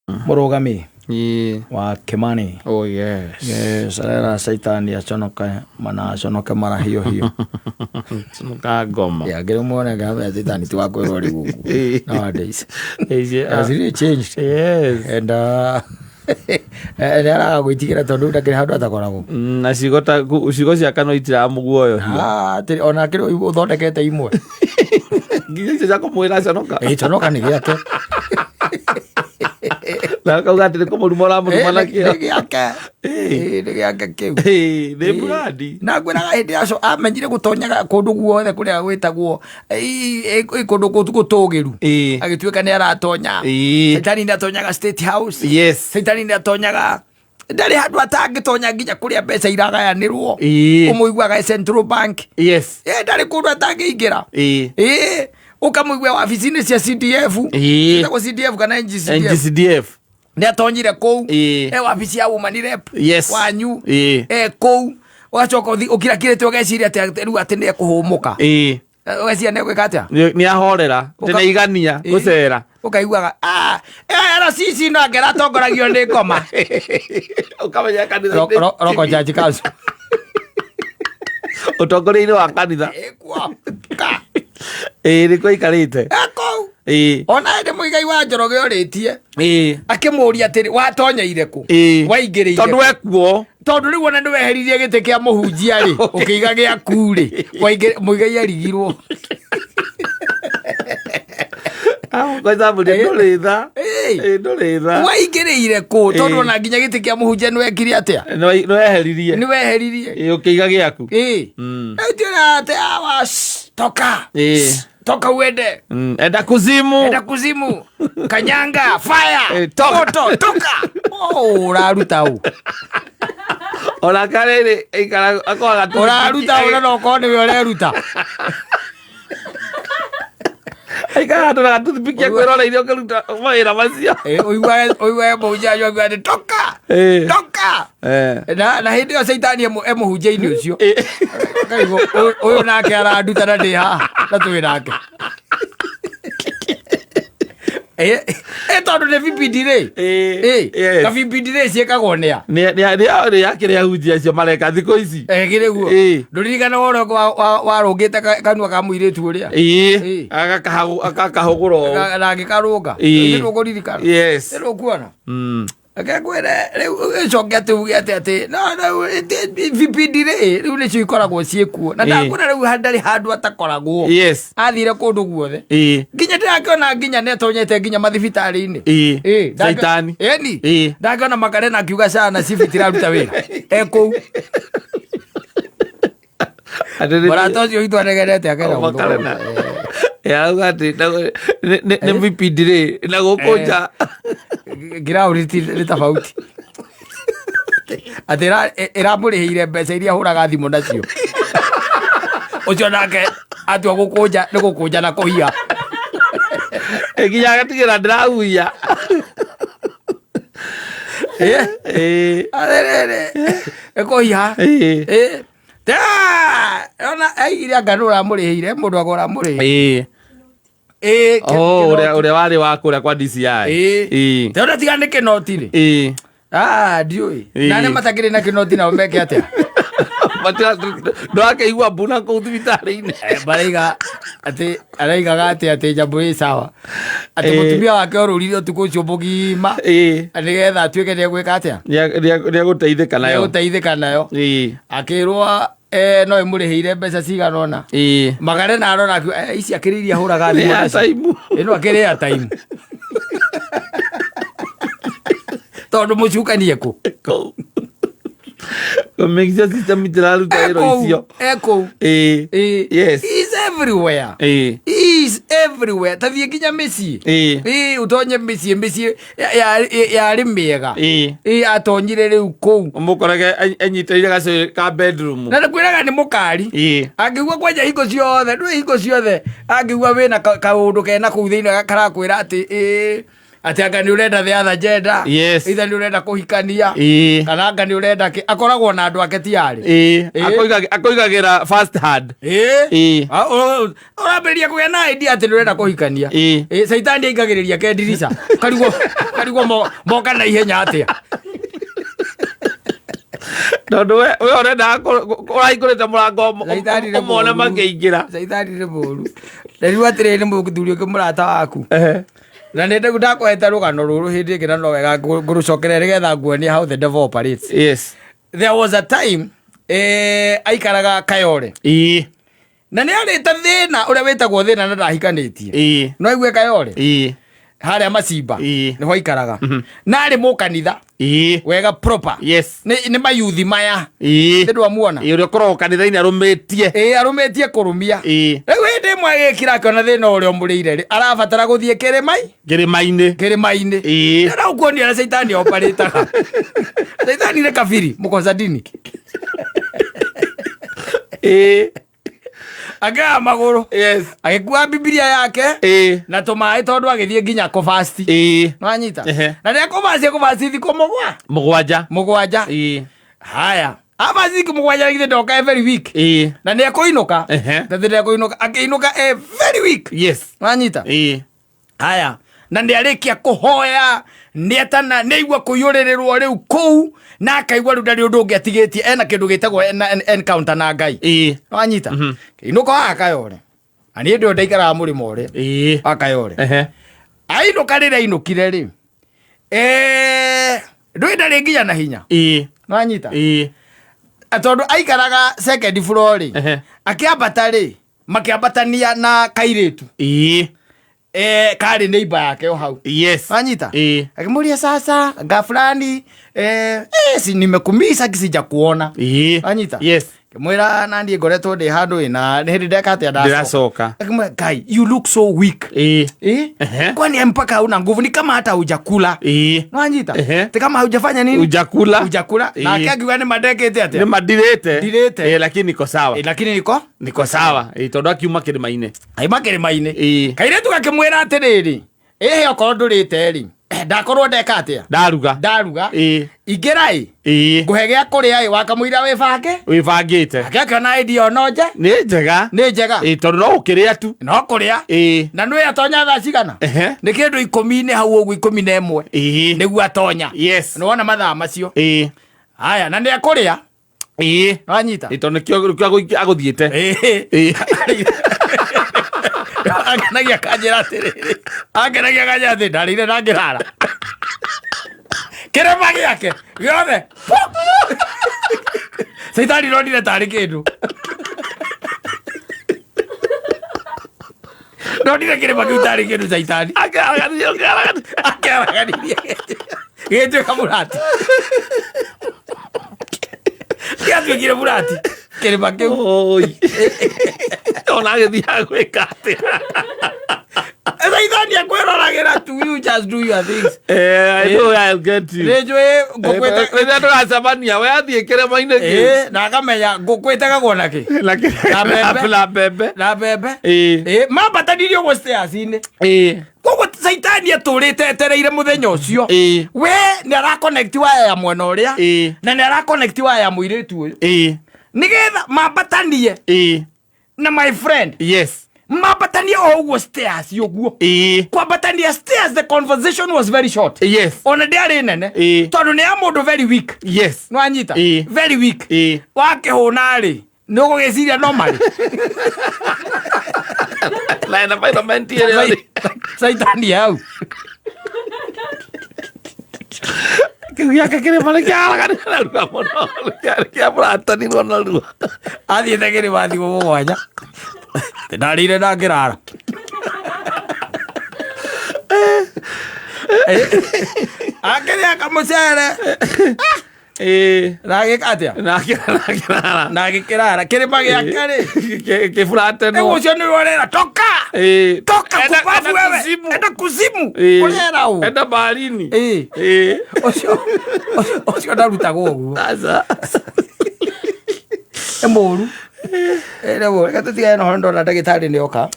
Murugami wa Kimani. Oh yes. Yes, arera saitani aconoka mara hiyo. Sonoka ngoma. Yeah, get muone gabe saitani tu wako rori guku. Nowadays. Has really changed. Yes. And era gwitikira tondu ndakiri handu atakoragwo. Na cigo cia kano itira muguoyo. Ona kiri uthondekete imwe. Nginya cia kumwira aconoka. Aconoka ni giake. Na kauga atĩ nĩ kũmũruma ũramũruma nakĩo. Nĩ gĩake kĩu. Nĩ muradi. Na ngwĩraga hĩndĩ yaco amenyire gũtonyaga kũndũ guothe kũrĩa gwĩtagwo kũndũ gũtũgĩru. Agĩtuĩka nĩ aratonya. Saitani nĩ atonyaga State House. Yes. Saitani nĩ atonyaga ndarĩ handũ atangĩtonya nginya kũrĩa mbeca iragayanĩrwo. Ũmũiguaga Central Bank. Yes. Ndarĩ kũndũ atangĩingĩra. Ukamwigua wabici-inĩ cia CDF. Ĩtagwo CDF kana NGCDF. Nĩ atonyire kũu. Wabici ya Women Rep wanyu. Kũu ũgacoka ũkirakĩrĩte ũgeciria rĩu atĩ nĩ ekũhũmũka. Ũgeciria nĩ gwĩka atĩa? Nĩ ahorera tene igania gũcera. Ũkaiguaga RCC no angĩratongoragio nĩ ngoma. Ũkamenya kanitha Roko Church Council. Ũtongoria-inĩ wa kanitha. Nĩkuo aikarĩte. Ona hĩndĩ mũigai wa Njoroge ũrĩtie akĩmũria atĩrĩ watonyeire kũ, waingĩrĩire tondũ ekuo, tondũ rĩu ona nĩweheririe gĩtĩ kĩa mũhunjia rĩ ũkĩiga gĩaku rĩ mũigai arigirwo. Waingĩrĩire kũ tondũ ona nginya gĩtĩ kĩa mũhunjia nĩwekire atĩa? Nĩweheririe ũkĩiga gĩaku. Nĩũtĩra atĩ toka uende. Enda kuzimu. Kanyanga, fire, moto, toka. Ũraruta ũũ. Ona karĩrĩ ikara akoaga tu. Ũraruta ũũ no ko nĩwe ũreruta. Aikara tu na tuthipikia kwĩroreire ũkĩruta mawĩra macio. Ũigua mũhunjia ajuaga atĩ toka. Na hĩndĩ ĩyo Saitani mũhunjia-inĩ ũcio. Ũyũ nake aranduta na ndĩ haha na twĩ nake. Tondũ nĩ vipindi rĩ. Ka vipindi rĩ ciĩkagwo nĩa. Nĩ yakĩrĩa hunjia acio mareka thikũ ici. Kĩrĩguo. Ndũririkana ũrĩa warũngĩte kanua ka mũirĩtu ũrĩa. Agakahũgũra ũũ. Na agĩkarũnga. Nĩ ũkũririkana. Yes. Nĩ ũkuona. Akakwĩra rĩu ũcoke atĩ no vipindi rĩ rĩu nĩcio ikoragwo ciĩkuo na ndakuona rĩu ndarĩ handũ atakoragwo. Athire kũndũ guothe nginya ndĩrakĩona nginya nĩatonyete nginya mathibitarĩ-inĩ. Saitani. Ndakĩona Makarena akiuga cana cibitiraruta wĩra ekũu. Mũrata ũcio witũ anegenete akenda yauga atĩ nĩ vipindi rĩ na gũkũ nja giraũri nĩ tofauti. Atĩ ĩramũrĩhĩire mbeca iria hũraga thimũ nacio. Ũcio nake atua gũkũnja nĩ gũkũnja na kũhia. Nginya agatigĩra ndĩrahuia. Kũhia. Ona aigire anga nũramũrĩhĩire mũndũ agora mũrĩhĩire. Ũrĩa warĩ wa kũrĩa kwa DCI. Tena tigane kĩnoti rĩ. Ndiũĩ. Na nĩ matakĩrĩ na kĩnoti nao meke atĩa? Ndakĩigua mbuna kũu thibitarĩ-inĩ. Maraiga atĩ araigaga atĩ njambo ĩ sawa. Atĩ mũtumia wake orũrire ũtukũ ũcio mũgima. Nĩgetha atuĩke nĩegwĩka atĩa? Nĩegũteithĩka nayo. Akĩrwo no ĩmũrĩhĩire mbeca cigana ũna. Makarena arona akiuga ici akĩrĩ iria hũraga thimũ nacio. Ĩno akĩrĩ airtime. Tondũ mũcukanie kũ? Mixer system itiraruta wĩra icio. Yes. He's everywhere. He's everywhere. Tathiĩ nginya mĩciĩ. Ũtonye mĩciĩ yarĩ mĩega. Atonyire rĩu kũu. Ũmũkorage anyitĩrĩire gacũĩ ka bedroom. Na nĩkwĩraga nĩ mũkari. Angĩigua kwanja hingo ciothe, ndũĩ hingo ciothe. Angĩigua wĩna kaũndũ kena kũu thĩinĩ karakwĩra atĩ ati anga ni urenda the other gender itha ni urenda kuhikania kana anga ni urenda akoragwo na andu ake tiari akoigagira first hand uramberia kugia na idea ati ni urenda kuhikania Saitani aingagiriria ke dirisa karigwo moka na ihenya atia Tondu we urenda urahingurite murango umone makiingira Saitani ni muru na riu atiriri muthuri ungi murata waku na nende ndakweta rugano ruru hindi ingi na no wega ngurucokere nigetha nguonie how the devil operates. There was a time aikaraga Kayole na ni arita thina uria witagwo thina na ndahikanitie no igwe Kayole haria Macimba niho aikaraga na ari mukanitha wega proper ni mayuthi maya ndu amuona uria korwo kanitha-ini arumitie kurumia riu hindi imwe gikira kiona thina uria murire arabatara guthie kirimaini na ukuonia na Saitani operataga Saitani ni kafiri mukonsadini aga maguru agikua Biblia yake na tumai tondu agithie nginya ko fast nwanyita na ni ko fast thiko mugwanja haya ama thiko mugwanja ngithe ndoka every week na ni akuinuka ndathire kuinuka akiinuka very week nwanyita haya na ndi arikia kuhoya nietana neigwa kuyuririrwo riu kuu na akaigwa ru ndari undu ngiatigitie ena kindu gitagwo encounter na Ngai wanyita inuka Akayole ani ndio ndaikara murimo ri Akayole ainuka rira inukire ri ndu nginya na hinya wanyita atondu aikaraga second floor ri akiambata ri makiambatania na kairitu kari neighbor yake o hau wanyita akimuria sasa gafulani si nimekumisa kisija kuona wanyita kimwira nandi ngoretwo ndi handu ina hindi ndekate ndacoka akimwira Kai you look so weak kwani mpaka una nguvu ni kama hata hujakula wanyita ti kama hujafanya nini hujakula na akiwa ni madekete ati ni madirete lakini niko sawa lakini niko sawa tondu akiuma kirimaine kairetu gakimwira atiriri okorwo ndurite ri ndakorwo ndeka atia ndaruga ingirai nguhe gia kuria wakamwira wibangite akiona idio noje ni njega tondu no ukiria tu no kuria na nwe atonya thaa cigana ni kindu 10 hau uguo 11 niguo atonya niwona mathaa macio haya na ni akuria wanyita tondu kio aguthiite akenagia kanjira atiriri ndarire na ngirara kirema giake giothe Saitani ndire tari kindu ndire kirema kiu tari kindu Saitani akaraganirie gituika murati giatuikire murati kirema kiu ona agithia gwika atia Saitani akwiragira to you just do your things I know I'll get you rejwe ngokweta wetha nduracemania we athie kirema-ini na akamenya ngokwetaga gwona ki na bebe mambatanirio go stairs-ini koguo Saitani aturite etereire muthenya ucio we ni araconnect waya ya mwena uria na ni araconnect waya ya muiritu uyu nigetha mambatanie na my friend mambatania oguo stairs yoguo kwambatania stairs the conversation was very short ona ndiari nene tondu ni ya mundu very weak nwanyita very weak wakihuna ri ni ugugiciria no mari na environment iri Saitani hau kiugiake kirima nikiaraganira muno kiamuratanirwo narua athiite kirima thigu mugwanja ndarire na ngirara akiria kamucere nagikatia nagikirara kirima giake ri kifurateno ucio ni urera toka kubafu wewe enda kuzimu urera u enda baharini ucio ndarutagwo uguo emuru reka tutigae no ndona ndagitari nioka